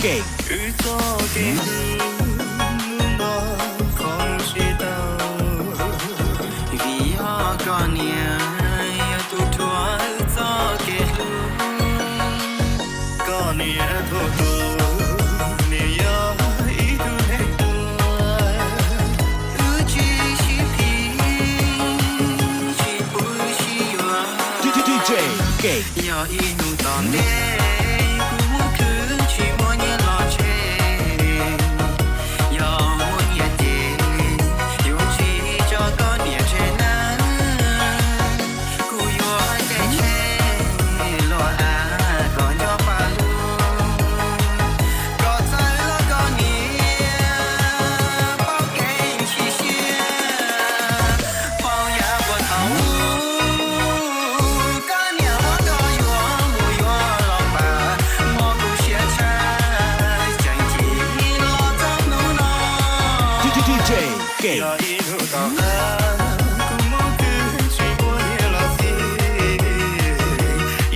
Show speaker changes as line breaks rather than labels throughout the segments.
宇宙给你的空气的，vì họ có niệm yêu tu thua cho kẻ có niệm tu tu niệm yêu ý tu thế tu ư chi chi pi chi bu chi yo txoj yo inu tao nè cũng cứ chỉ muốn nhớ lo chơi yo muốn nhớ tiền yêu chỉ cho con nhớ chơi nắng cú yo chạy chơi lo có nhớ ba luôn có trái lo có nhớ bao cái chỉ xia bao nhà của thầu có nhớ bao có yo mùi yo lo bà mò cú xia cha chẳng chỉ lo trong nụ nọ yo inu tao cũng muốn cứ chỉ muốn nhớ lo gì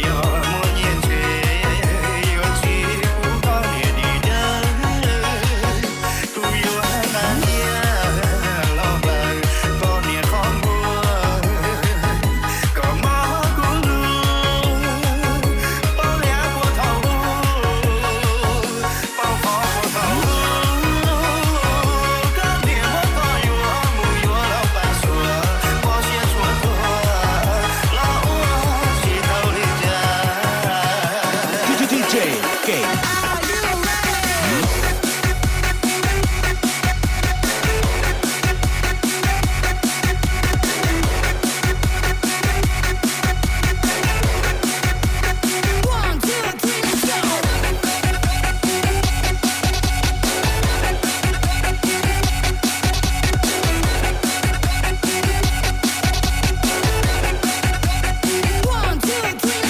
yo muốn nhớ chơi yo chỉ muốn có nhớ đi đâu cú yo đang nhớ lo bà có nhớ không buồn có mơ cú luôn bao nhà của thầu bao khó của thầu có niệm muốn có yo mùi yo lo bà xua có xia xua thua lo chỉ thầu đi ra
One, two, three, let's go. One, two, three, let's go. One, two, three,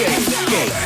let's go.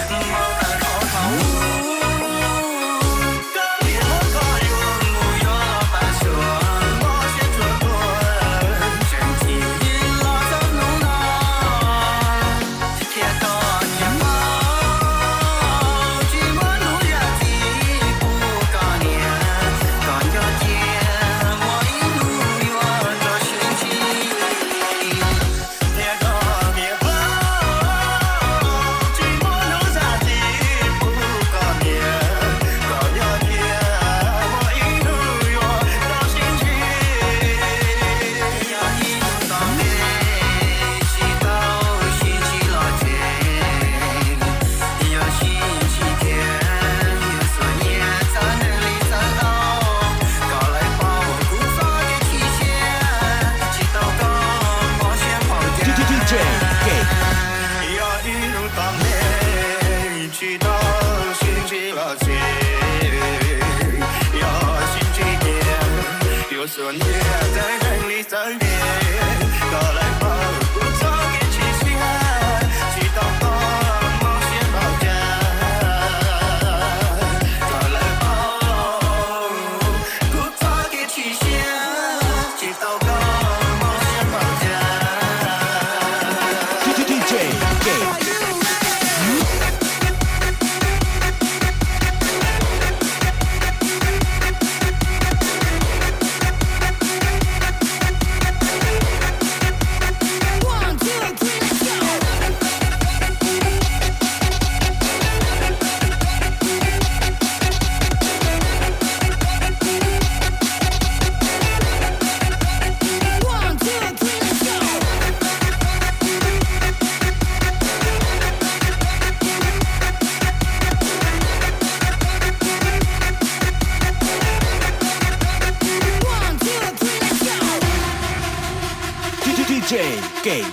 Xuân nhẹ tới anh đi tới biển có lại bao cuộc gió kia chỉ xia chỉ tao có mong xuyên vào cha có lại bao cuộc gió kia chỉ xia chỉ tao có mong xuyên vào cha
One, two, three, let's go. One, two, three, let's go. One, two, three, let's go.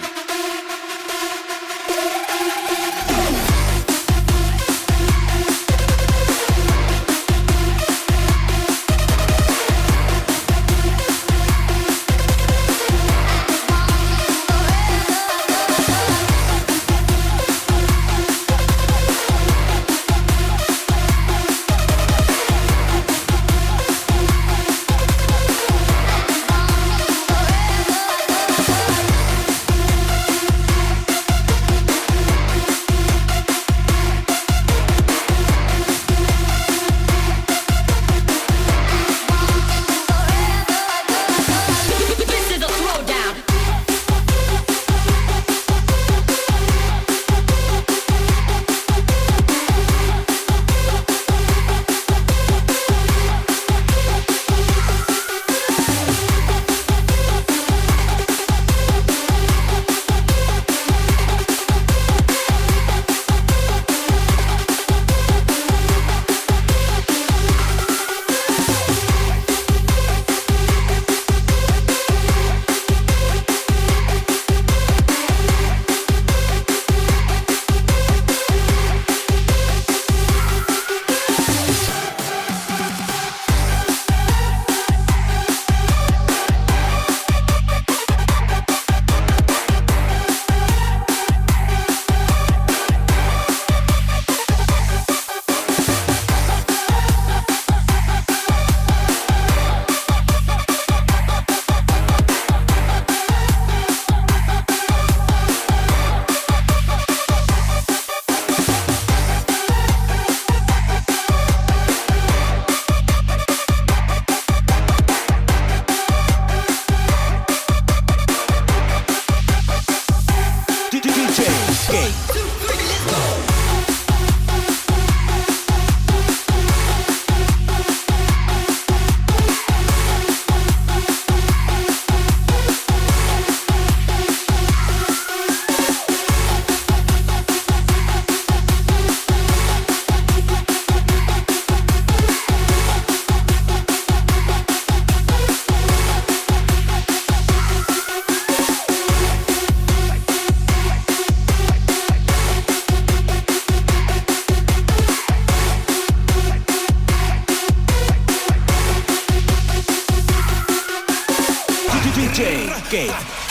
txoj.